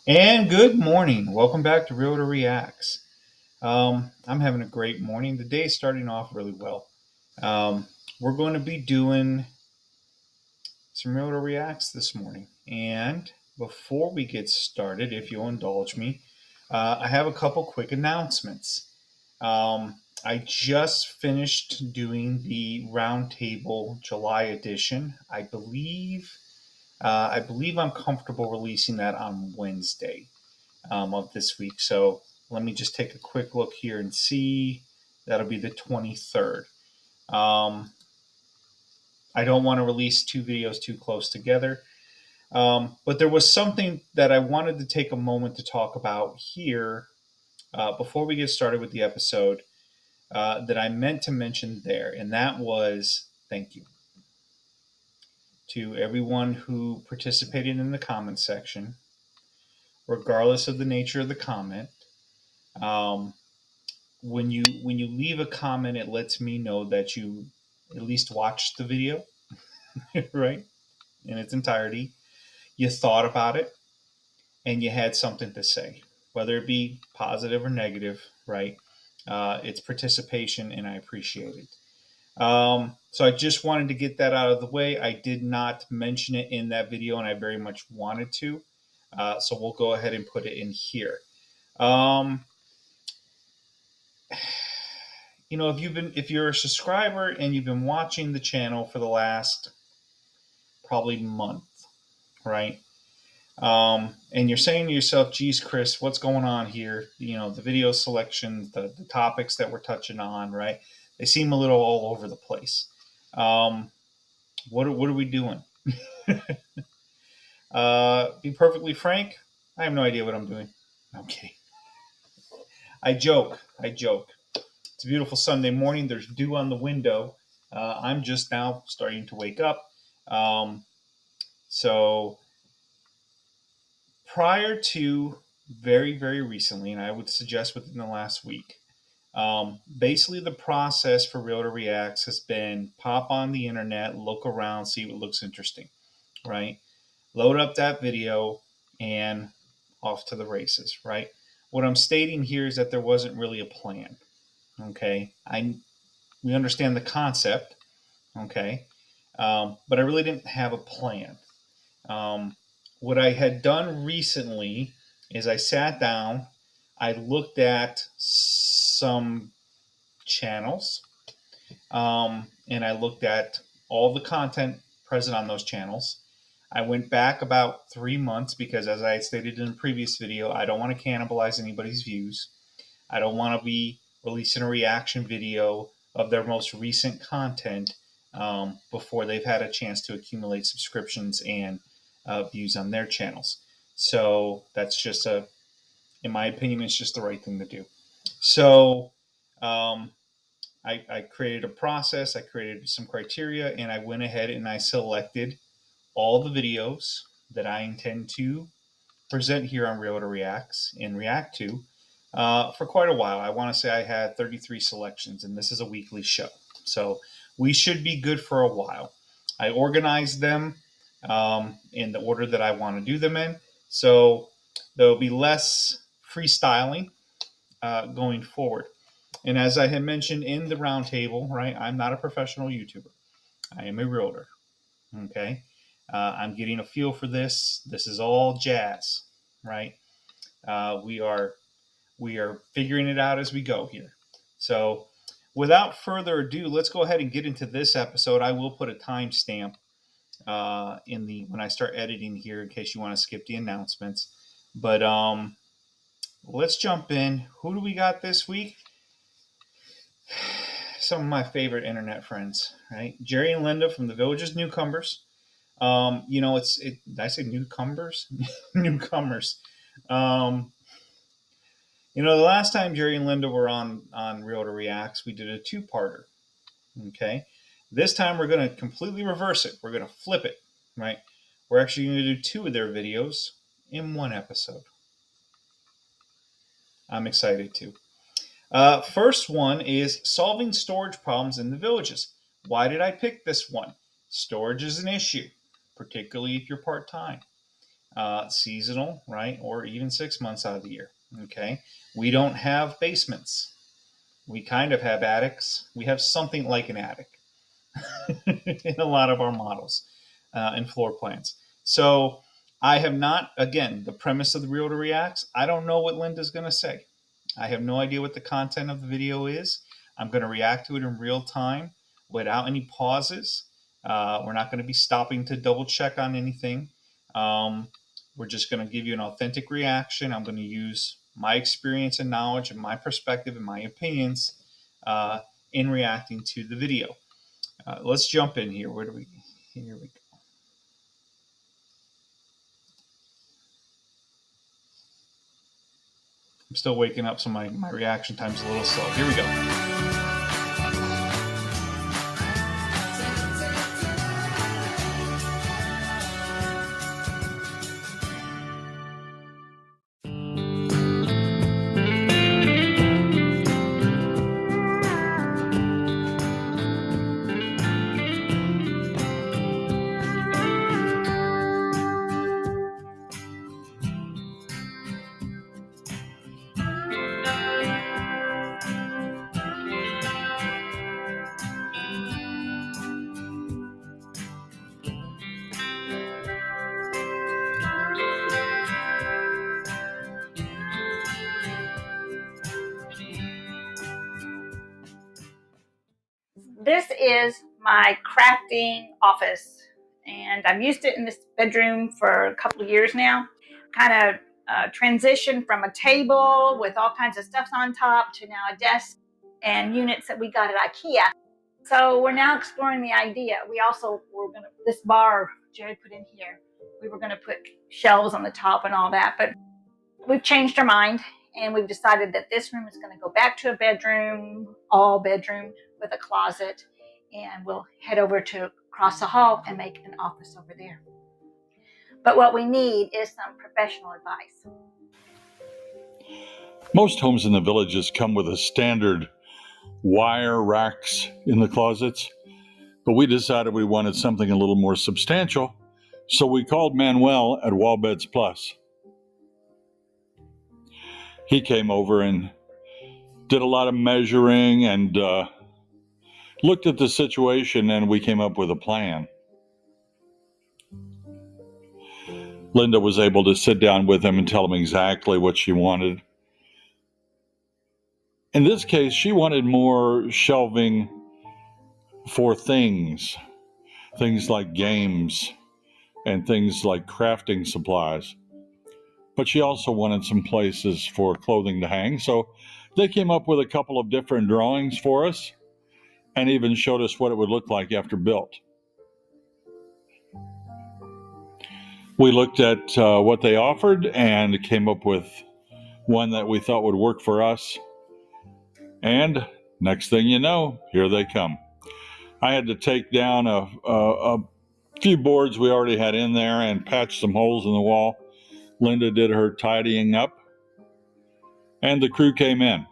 And good morning. Welcome back to Realtor Reacts. I'm having a great morning. The day is starting off really well. We're going to be doing some Realtor Reacts this morning. And before we get started, if you'll indulge me, I have a couple quick announcements. I just finished doing the Roundtable July edition. I believe I'm comfortable releasing that on Wednesday of this week. So let me just take a quick look here and see. That'll be the 23rd. I don't want to release two videos too close together. But there was something that I wanted to take a moment to talk about here before we get started with the episode that I meant to mention there. And that was thank you to everyone who participated in the comment section, regardless of the nature of the comment. When you leave a comment, it lets me know that you at least watched the video, right, in its entirety. You thought about it, and you had something to say, whether it be positive or negative, right? It's participation, and I appreciate it. So I just wanted to get that out of the way. I did not mention it in that video, and I very much wanted to. So we'll go ahead and put it in here. If you're a subscriber and you've been watching the channel for the last probably month, right? And you're saying to yourself, geez, Chris, what's going on here? The video selections, the topics that we're touching on, right? They seem a little all over the place. What are we doing? Be perfectly frank, I have no idea what I'm doing. I'm kidding. I joke. It's a beautiful Sunday morning. There's dew on the window. I'm just now starting to wake up. So prior to very, very recently, and I would suggest within the last week, basically the process for Realtor Reacts has been pop on the internet, look around, see what looks interesting, right? Load up that video and off to the races, right? What I'm stating here is that there wasn't really a plan. Okay, we understand the concept, okay, but I really didn't have a plan. What I had done recently is I sat down, I looked at some channels, and I looked at all the content present on those channels. I went back about 3 months because, as I had stated in a previous video, I don't want to cannibalize anybody's views. I don't want to be releasing a reaction video of their most recent content before they've had a chance to accumulate subscriptions and views on their channels. So that's just in my opinion, it's just the right thing to do. So I created a process, I created some criteria, and I went ahead and I selected all the videos that I intend to present here on Realtor Reacts and react to for quite a while. I want to say I had 33 selections, and this is a weekly show. So we should be good for a while. I organized them in the order that I want to do them in. So there'll be less freestyling going forward. And as I had mentioned in the roundtable, right, I'm not a professional YouTuber. I am a realtor. Okay. I'm getting a feel for this. This is all jazz, right? We are figuring it out as we go here. So without further ado, let's go ahead and get into this episode. I will put a timestamp when I start editing here in case you want to skip the announcements. But let's jump in. Who do we got this week? Some of my favorite internet friends, right? Jerry and Linda from the Villages Newcomers. Did I say newcomers? Newcomers. The last time Jerry and Linda were on Realtor Reacts, we did a two-parter. Okay. This time we're going to completely reverse it. We're going to flip it, right? We're actually going to do two of their videos in one episode. I'm excited too. First one is solving storage problems in the villages. Why did I pick this one? Storage is an issue, particularly if you're part-time. seasonal, right? Or even 6 months out of the year. Okay. We don't have basements. We kind of have attics. We have something like an attic in a lot of our models and floor plans. So I have not, again, the premise of the Realtor Reacts, I don't know what Linda's going to say. I have no idea what the content of the video is. I'm going to react to it in real time without any pauses. We're not going to be stopping to double check on anything. We're just going to give you an authentic reaction. I'm going to use my experience and knowledge and my perspective and my opinions in reacting to the video. Let's jump in here. Where do we? Here we go. I'm still waking up, so my reaction time's a little slow. Here we go. This is my crafting office, and I've used it in this bedroom for a couple of years now. Kind of transitioned from a table with all kinds of stuff on top to now a desk and units that we got at IKEA. So we're now exploring the idea. We also were going to, this bar Jerry put in here, we were going to put shelves on the top and all that, but we've changed our mind and we've decided that this room is going to go back to a bedroom, all bedroom with a closet, and we'll head over to across the hall and make an office over there. But what we need is some professional advice. Most homes in the villages come with a standard wire racks in the closets, but we decided we wanted something a little more substantial, so we called Manuel at Wall Beds Plus. He came over and did a lot of measuring and looked at the situation, and we came up with a plan. Linda was able to sit down with him and tell him exactly what she wanted. In this case, she wanted more shelving for things like games and things like crafting supplies. But she also wanted some places for clothing to hang, so they came up with a couple of different drawings for us and even showed us what it would look like after built. We looked at what they offered and came up with one that we thought would work for us. And next thing you know, here they come. I had to take down a few boards we already had in there and patch some holes in the wall. Linda did her tidying up, and the crew came in.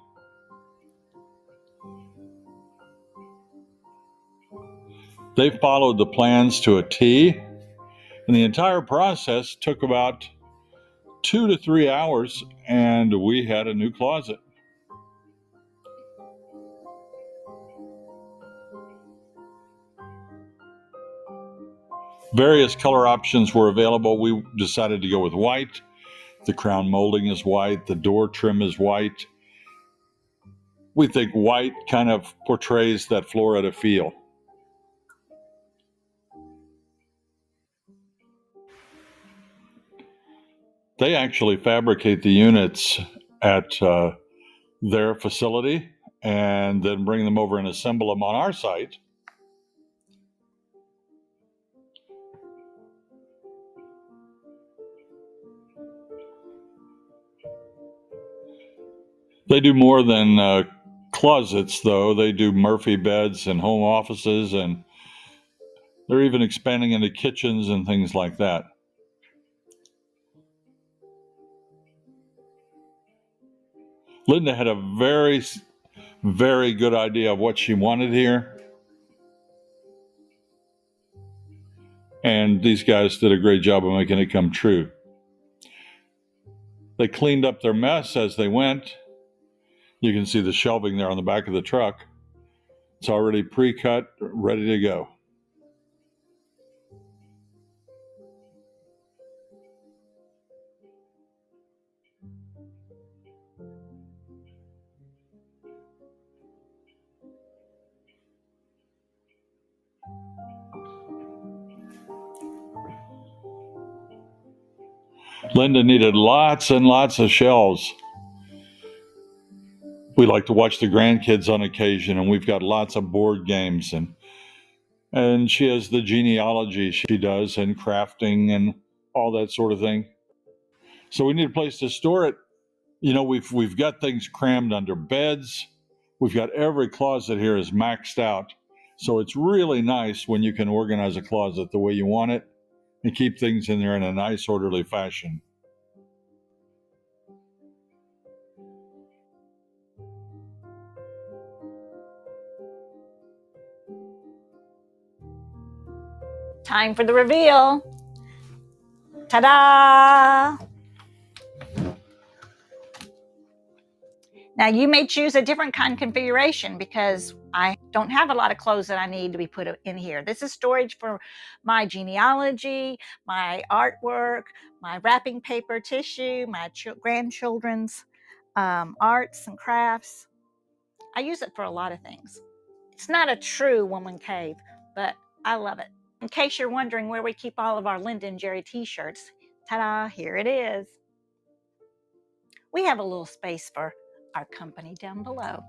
They followed the plans to a T, and the entire process took about 2 to 3 hours, and we had a new closet. Various color options were available. We decided to go with white. The crown molding is white. The door trim is white. We think white kind of portrays that Florida feel. They actually fabricate the units at their facility and then bring them over and assemble them on our site. They do more than closets, though. They do Murphy beds and home offices, and they're even expanding into kitchens and things like that. Linda had a very, very good idea of what she wanted here. And these guys did a great job of making it come true. They cleaned up their mess as they went. You can see the shelving there on the back of the truck. It's already pre-cut, ready to go. Linda needed lots and lots of shelves. We like to watch the grandkids on occasion, and we've got lots of board games, and she has the genealogy she does and crafting and all that sort of thing. So we need a place to store it. We've got things crammed under beds. We've got every closet here is maxed out. So it's really nice when you can organize a closet the way you want it and keep things in there in a nice, orderly fashion. Time for the reveal. Ta-da! Now you may choose a different kind of configuration because I don't have a lot of clothes that I need to be put in here. This is storage for my genealogy, my artwork, my wrapping paper tissue, my grandchildren's arts and crafts. I use it for a lot of things. It's not a true woman cave, but I love it. In case you're wondering where we keep all of our Linda and Jerry t-shirts, ta-da, here it is. We have a little space for our company down below.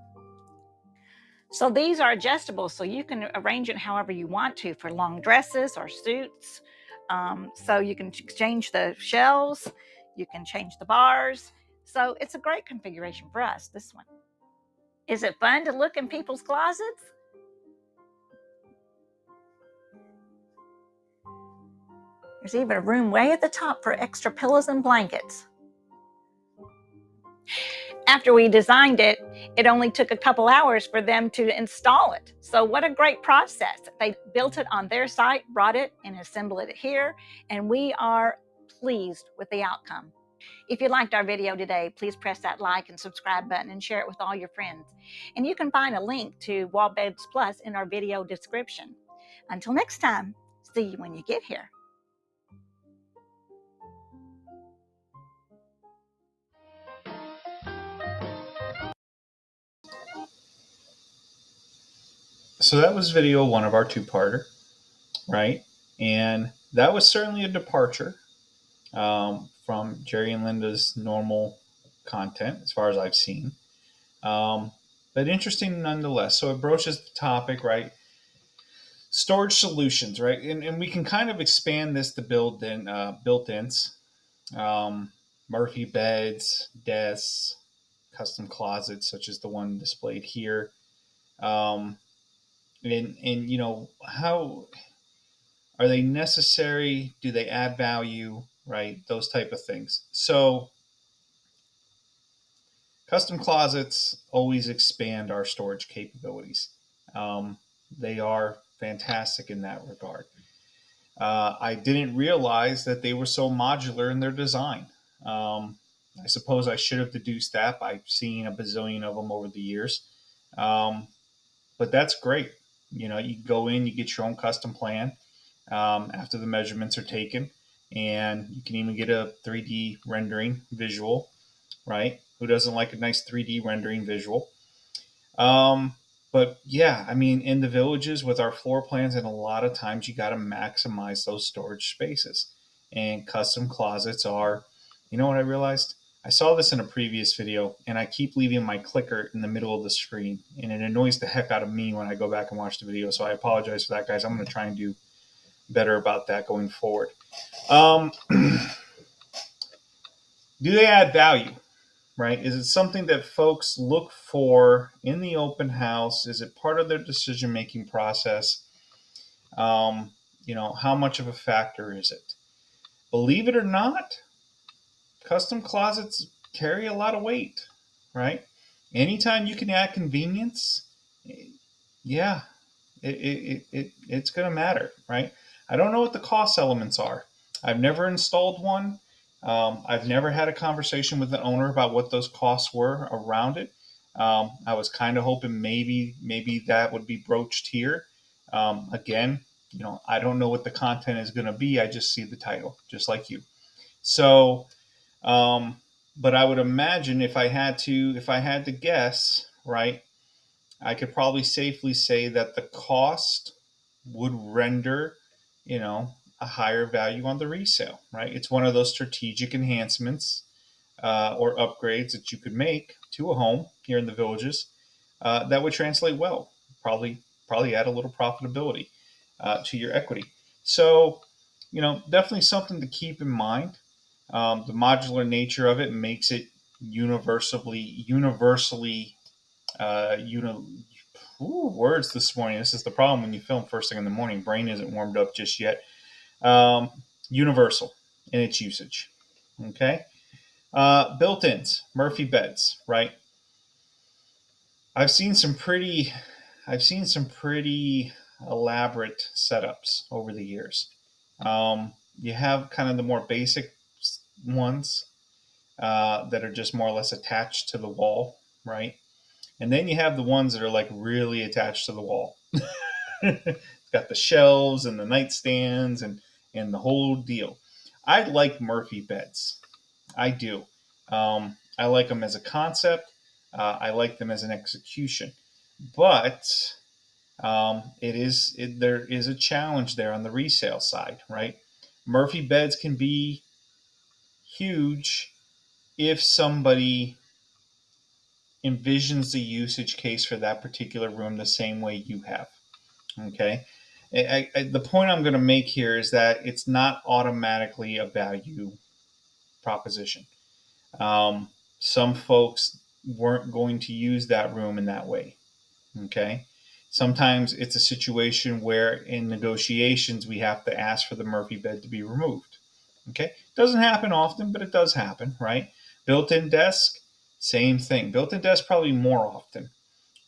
So these are adjustable, so you can arrange it however you want to for long dresses or suits. So you can change the shelves, you can change the bars. So it's a great configuration for us, this one. Is it fun to look in people's closets? There's even a room way at the top for extra pillows and blankets. After we designed it, it only took a couple hours for them to install it. So what a great process. They built it on their site, brought it and assembled it here, and we are pleased with the outcome. If you liked our video today, please press that like and subscribe button and share it with all your friends. And you can find a link to Wall Beds Plus in our video description. Until next time, see you when you get here. So that was video one of our two-parter, right? And that was certainly a departure from Jerry and Linda's normal content, as far as I've seen. But interesting nonetheless. So it broaches the topic, right? Storage solutions, right? And we can kind of expand this to built-ins, Murphy beds, desks, custom closets, such as the one displayed here. Um, and how are they necessary? Do they add value? Right? Those type of things. So custom closets always expand our storage capabilities. They are fantastic in that regard. I didn't realize that they were so modular in their design. I suppose I should have deduced that by seeing a bazillion of them over the years. But that's great. You go in, you get your own custom plan after the measurements are taken, and you can even get a 3D rendering visual, right? Who doesn't like a nice 3D rendering visual? But yeah, I mean, in the villages with our floor plans, and a lot of times you got to maximize those storage spaces. And custom closets are, you know what I realized? I saw this in a previous video, and I keep leaving my clicker in the middle of the screen, and it annoys the heck out of me when I go back and watch the video. So I apologize for that, guys. I'm going to try and do better about that going forward. Do they add value? Right? Is it something that folks look for in the open house? Is it part of their decision making process? How much of a factor is it? Believe it or not, custom closets carry a lot of weight, right? Anytime you can add convenience, yeah, it's going to matter, right? I don't know what the cost elements are. I've never installed one. I've never had a conversation with the owner about what those costs were around it. I was kind of hoping maybe that would be broached here. Again, I don't know what the content is going to be. I just see the title, just like you. So, but I would imagine if I had to guess, right, I could probably safely say that the cost would render, a higher value on the resale, right? It's one of those strategic enhancements or upgrades that you could make to a home here in the villages that would translate well. Probably add a little profitability to your equity. So, definitely something to keep in mind. The modular nature of it makes it universally words this morning. This is the problem when you film first thing in the morning. Brain isn't warmed up just yet. Um, Universal in its usage. Okay. Built-ins, Murphy beds, right? I've seen some pretty elaborate setups over the years. You have kind of the more basic ones that are just more or less attached to the wall, right? And then you have the ones that are like really attached to the wall. It's got the shelves and the nightstands and the whole deal. I like Murphy beds. I do. I like them as a concept. I like them as an execution, but there is a challenge there on the resale side, right? Murphy beds can be huge if somebody envisions the usage case for that particular room the same way you have. Okay. The point I'm going to make here is that it's not automatically a value proposition. Some folks weren't going to use that room in that way. Okay. Sometimes it's a situation where in negotiations we have to ask for the Murphy bed to be removed. Okay. Doesn't happen often, but it does happen, right? Built-in desk, same thing. Built-in desk probably more often,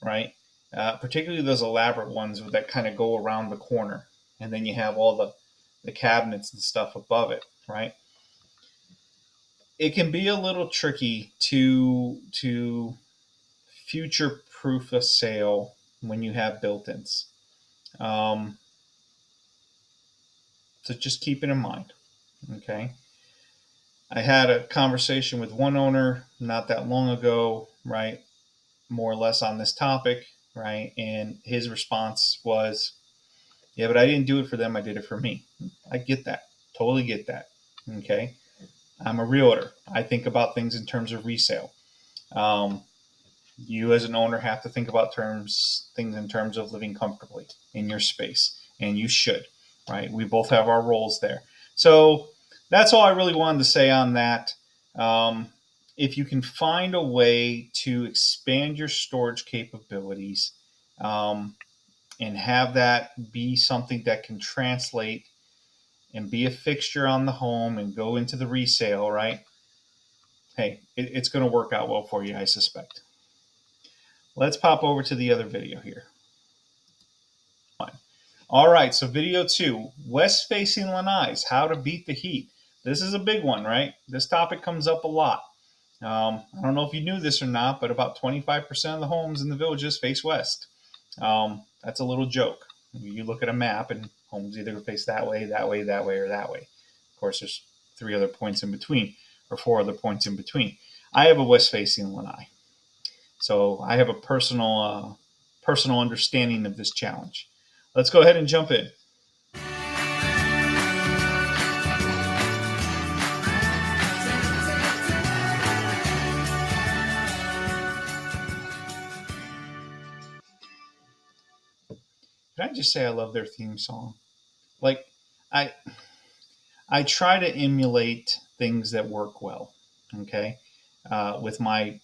right? Particularly those elaborate ones that kind of go around the corner, and then you have all the cabinets and stuff above it, right? It can be a little tricky to future proof a sale when you have built-ins. So just keep it in mind. Okay. I had a conversation with one owner not that long ago, right? More or less on this topic, right? And his response was, yeah, but I didn't do it for them. I did it for me. I get that. Totally get that. Okay. I'm a realtor. I think about things in terms of resale. You as an owner have to think about things in terms of living comfortably in your space, and you should, right? We both have our roles there. So that's all I really wanted to say on that. If you can find a way to expand your storage capabilities and have that be something that can translate and be a fixture on the home and go into the resale, right? Hey, it's going to work out well for you, I suspect. Let's pop over to the other video here. All right, so video 2, west-facing lanais, how to beat the heat. This is a big one, right? This topic comes up a lot. I don't know if you knew this or not, but about 25% of the homes in the villages face west. That's a little joke. You look at a map and homes either face that way, that way, that way, or that way. Of course, there's 3 other points in between, or 4 other points in between. I have a west-facing lanai, so I have a personal understanding of this challenge. Let's go ahead and jump in. Can I just say I love their theme song? Like, I try to emulate things that work well, okay, with my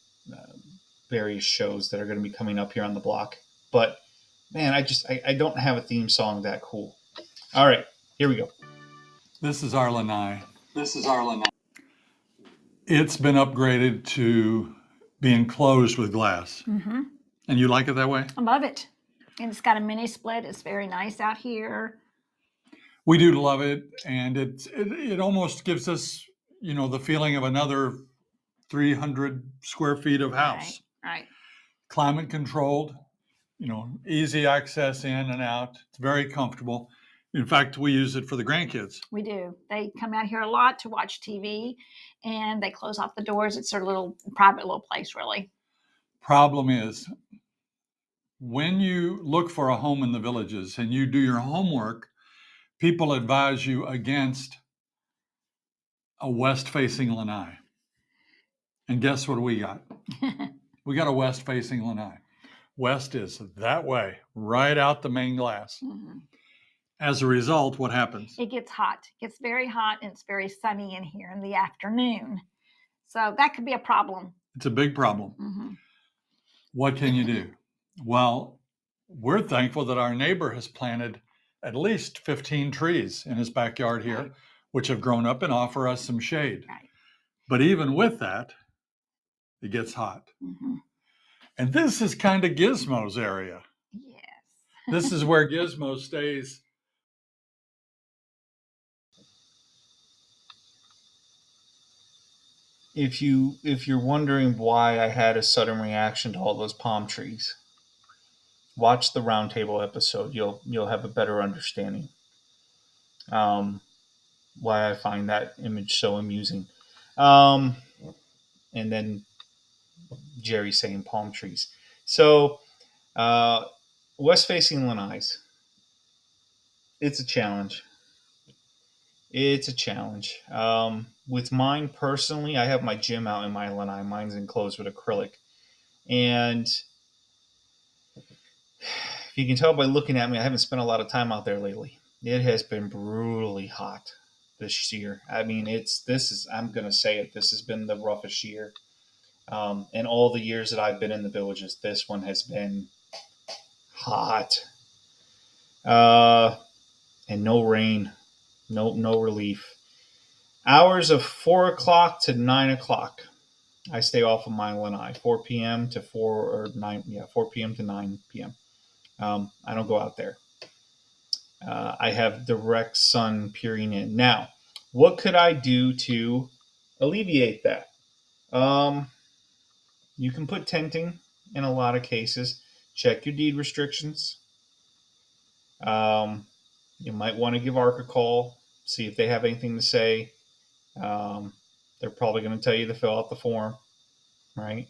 various shows that are going to be coming up here on the block. But man, I don't have a theme song that cool. All right, here we go. This is our lanai. It's been upgraded to be enclosed with glass. Mm-hmm. And you like it that way? I love it. And it's got a mini split. It's very nice out here. We do love it, and it almost gives us, the feeling of another 300 square feet of house. Right. Climate controlled, easy access in and out. It's very comfortable. In fact, we use it for the grandkids. We do. They come out here a lot to watch TV, and they close off the doors. It's their little private little place, really. Problem is, when you look for a home in the villages and you do your homework, people advise you against a west-facing lanai. And guess what we got? We got a west-facing lanai. West is that way, right out the main glass. Mm-hmm. As a result, what happens? It gets hot. It gets very hot, and it's very sunny in here in the afternoon. So that could be a problem. It's a big problem. Mm-hmm. What can you do? Well, we're thankful that our neighbor has planted at least 15 trees in his backyard here, Right. which have grown up and offer us some shade. Right. But even with that, it gets hot. Mm-hmm. And this is kind of Gizmo's area. Yes. This is where Gizmo stays. If you're wondering why I had a sudden reaction to all those palm trees, watch the roundtable episode. You'll have a better understanding. Why I find that image so amusing. And then Jerry saying palm trees. So west facing lanais. It's a challenge. It's a challenge. With mine personally, I have my gym out in my lanai. Mine's enclosed with acrylic. And if you can tell by looking at me, I haven't spent a lot of time out there lately. It has been brutally hot this year. I mean, I'm going to say it, this has been the roughest year. In all the years that I've been in the villages, this one has been hot. And no rain, no relief. Hours of 4 o'clock to 9 o'clock. I stay off of my lanai, 4 p.m. to 4 or 9. Yeah, 4 p.m. to 9 p.m. I don't go out there. I have direct sun peering in. Now, what could I do to alleviate that? You can put tenting in a lot of cases. Check your deed restrictions. You might want to give ARC a call, see if they have anything to say. They're probably going to tell you to fill out the form, right?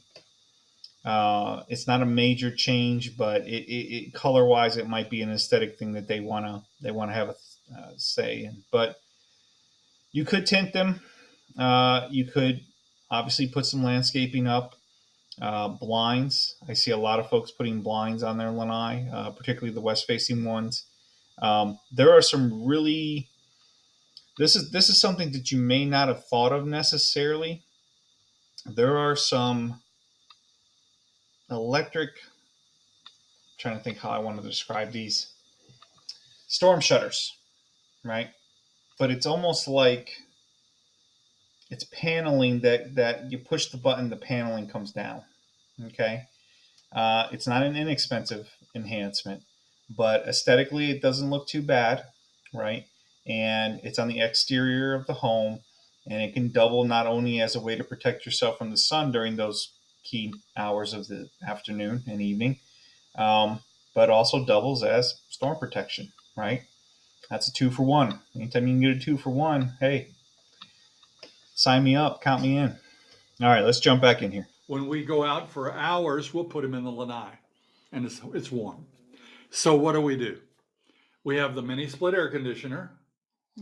It's not a major change, but it color-wise, it might be an aesthetic thing that they want to have a say in. But you could tint them. You could obviously put some landscaping up. Blinds. I see a lot of folks putting blinds on their lanai, particularly the west-facing ones. There are some really. This is something that you may not have thought of necessarily. There are some electric. I'm trying to think how I want to describe these. Storm shutters, right? But it's almost like it's paneling that you push the button, the paneling comes down. Okay. It's not an inexpensive enhancement, but aesthetically it doesn't look too bad, right? And it's on the exterior of the home, and it can double not only as a way to protect yourself from the sun during those key hours of the afternoon and evening, but also doubles as storm protection, right? That's a 2-for-1. Anytime you can get a 2-for-1, hey, sign me up, count me in. All right, let's jump back in here. When we go out for hours, we'll put them in the lanai, and it's warm. So what do? We have the mini split air conditioner.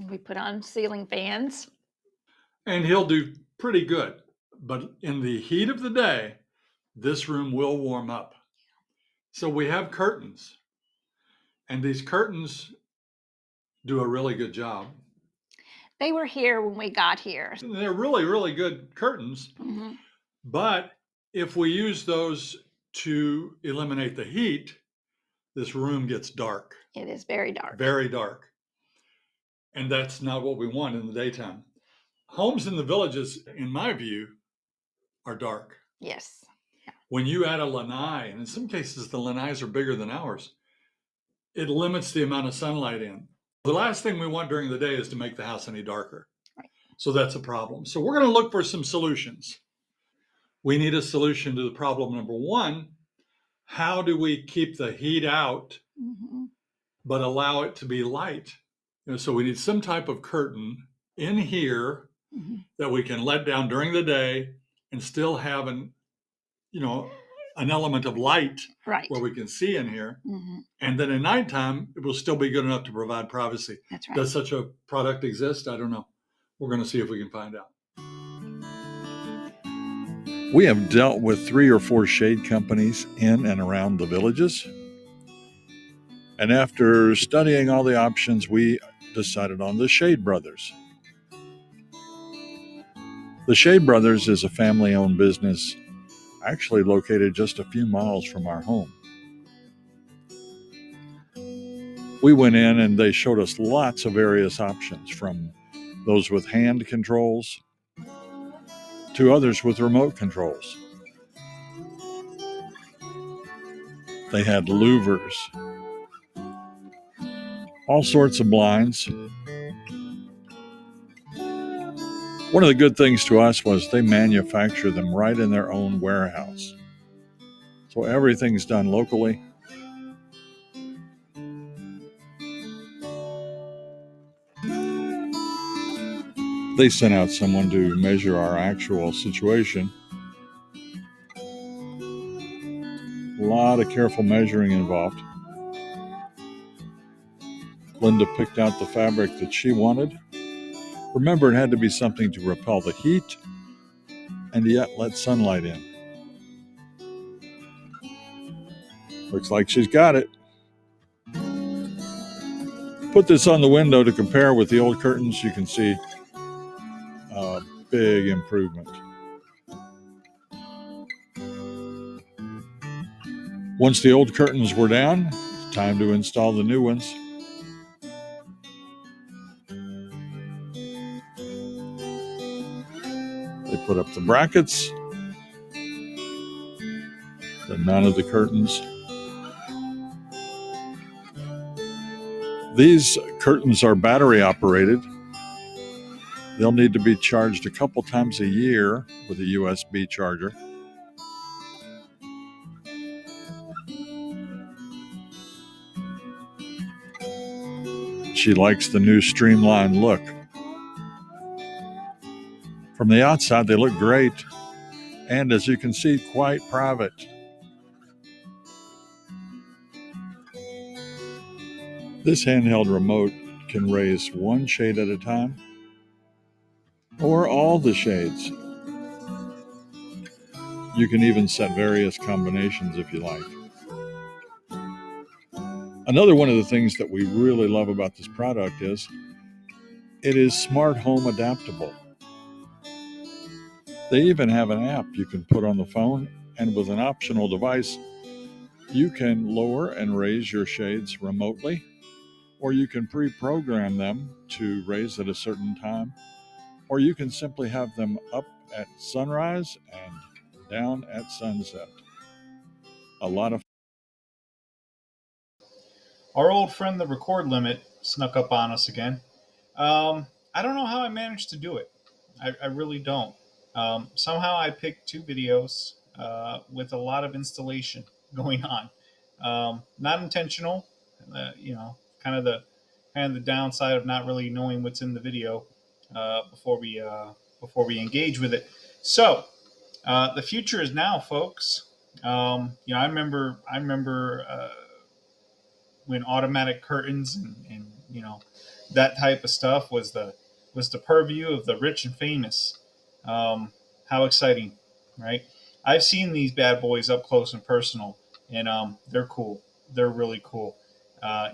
We put on ceiling fans. And he'll do pretty good. But in the heat of the day, this room will warm up. So we have curtains. And these curtains do a really good job. They were here when we got here. They're really, really good curtains. Mm-hmm. But if we use those to eliminate the heat, this room gets dark. It is very dark. Very dark. And that's not what we want in the daytime. Homes in the villages, in my view, are dark. Yes. Yeah. When you add a lanai, and in some cases the lanais are bigger than ours, it limits the amount of sunlight in. The last thing we want during the day is to make the house any darker. Right. So that's a problem. So we're going to look for some solutions. We need a solution to the problem number one. How do we keep the heat out, but allow it to be light? So we need some type of curtain in here that we can let down during the day and still have an element of light where we can see in here. And then at nighttime, it will still be good enough to provide privacy. That's right. Does such a product exist? I don't know. We're going to see if we can find out. We have dealt with 3 or 4 shade companies in and around the villages. And after studying all the options, we decided on the Shade Brothers. The Shade Brothers is a family-owned business, actually located just a few miles from our home. We went in and they showed us lots of various options, from those with hand controls to others with remote controls. They had louvers, all sorts of blinds. One of the good things to us was they manufacture them right in their own warehouse. So everything's done locally. They sent out someone to measure our actual situation. A lot of careful measuring involved. Linda picked out the fabric that she wanted. Remember, it had to be something to repel the heat and yet let sunlight in. Looks like she's got it. Put this on the window to compare with the old curtains. You can see a big improvement. Once the old curtains were down, it's time to install the new ones. They put up the brackets, then mounted the curtains. These curtains are battery operated. They'll need to be charged a couple times a year with a USB charger. She likes the new streamlined look. From the outside, they look great, and as you can see, quite private. This handheld remote can raise one shade at a time, or all the shades. You can even set various combinations if you like. Another one of the things that we really love about this product is it is smart home adaptable. They even have an app you can put on the phone, and with an optional device, you can lower and raise your shades remotely, or you can pre-program them to raise at a certain time, or you can simply have them up at sunrise and down at sunset. A lot of Our old friend, the record limit, snuck up on us again. I don't know how I managed to do it. I really don't. Somehow I picked 2 videos with a lot of installation going on. Not intentional, you know, kind of the downside of not really knowing what's in the video before we engage with it. So the future is now, folks. I remember when automatic curtains and that type of stuff was the purview of the rich and famous. How exciting, right? I've seen these bad boys up close and personal, and they're cool. They're really cool.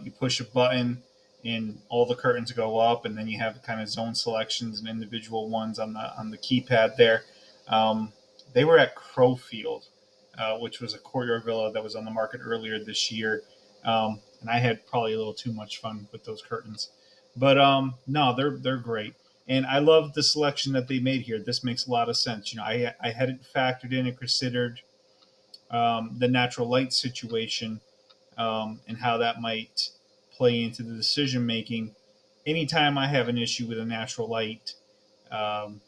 You push a button, and all the curtains go up, and then you have kind of zone selections and individual ones on the keypad there. Um, they were at Crowfield, which was a courtyard villa that was on the market earlier this year. And I had probably a little too much fun with those curtains. But no, they're great, and I love the selection that they made here. This makes a lot of sense. I hadn't factored in and considered the natural light situation and how that might play into the decision making. Anytime I have an issue with a natural light, Um,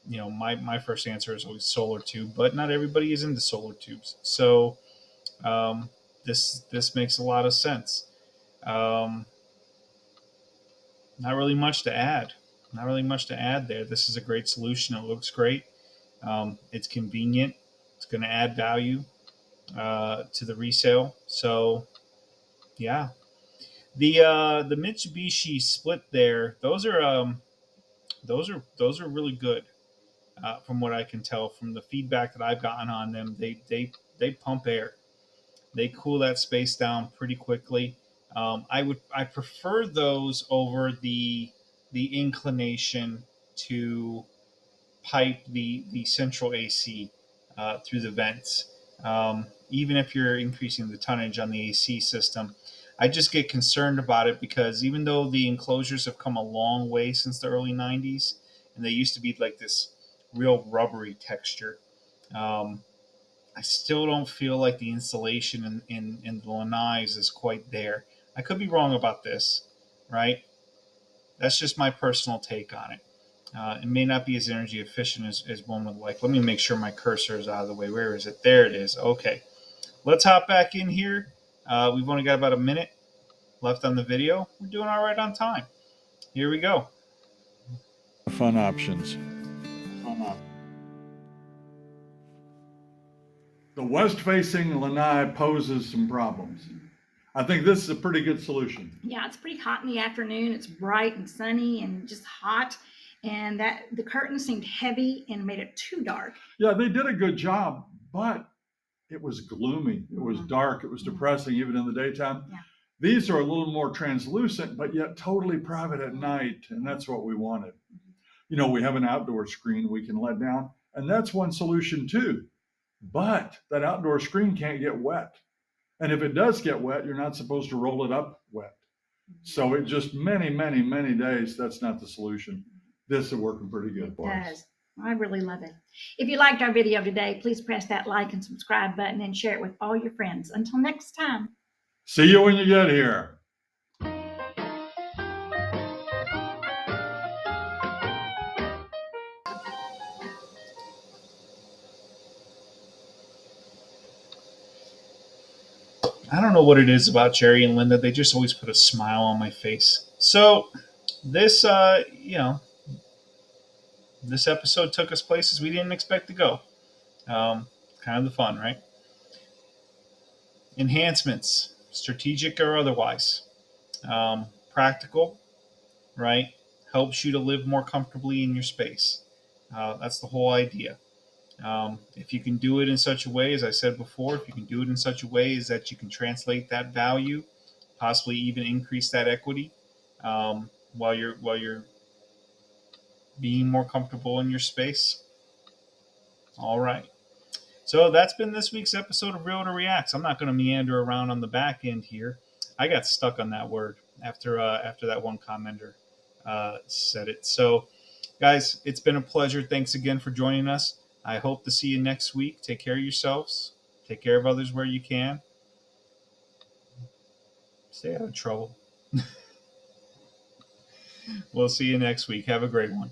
my first answer is always solar tube, but not everybody is into solar tubes. So this makes a lot of sense. Um, Not really much to add. Not really much to add there. This is a great solution. It looks great. It's convenient. It's going to add value to the resale. So yeah, the Mitsubishi split there. Those are really good. From what I can tell from the feedback that I've gotten on them, they pump air. They cool that space down pretty quickly. I prefer those over the inclination to pipe the central AC through the vents. Even if you're increasing the tonnage on the AC system, I just get concerned about it because even though the enclosures have come a long way since the early '90s, and they used to be like this real rubbery texture, um, I still don't feel like the insulation in the lanais is quite there. I could be wrong about this, right? That's just my personal take on it. It may not be as energy efficient as one would like. Let me make sure my cursor is out of the way. Where is it? There it is. Okay. Let's hop back in here. We've only got about a minute left on the video. We're doing all right on time. Here we go. Fun options. The west-facing lanai poses some problems. I think this is a pretty good solution. Yeah, it's pretty hot in the afternoon. It's bright and sunny and just hot. And that the curtain seemed heavy and made it too dark. Yeah, they did a good job, but it was gloomy. It was dark. It was depressing even in the daytime. Yeah. These are a little more translucent, but yet totally private at night. And that's what we wanted. We have an outdoor screen we can let down, and that's one solution too. But that outdoor screen can't get wet. And if it does get wet, you're not supposed to roll it up wet. So it just many, many, many days, that's not the solution. This is working pretty good for us. It does. I really love it. If you liked our video today, please press that like and subscribe button and share it with all your friends. Until next time. See you when you get here. I don't know what it is about Jerry and Linda. They just always put a smile on my face. So this, this episode took us places we didn't expect to go. Kind of the fun, right? Enhancements, strategic or otherwise. Practical, right? Helps you to live more comfortably in your space. That's the whole idea. If you can do it in such a way, as I said before, if you can do it in such a way is that you can translate that value, possibly even increase that equity, while you're being more comfortable in your space. All right. So that's been this week's episode of Realtor Reacts. I'm not going to meander around on the back end here. I got stuck on that word after that one commenter said it. So, guys, it's been a pleasure. Thanks again for joining us. I hope to see you next week. Take care of yourselves. Take care of others where you can. Stay out of trouble. We'll see you next week. Have a great one.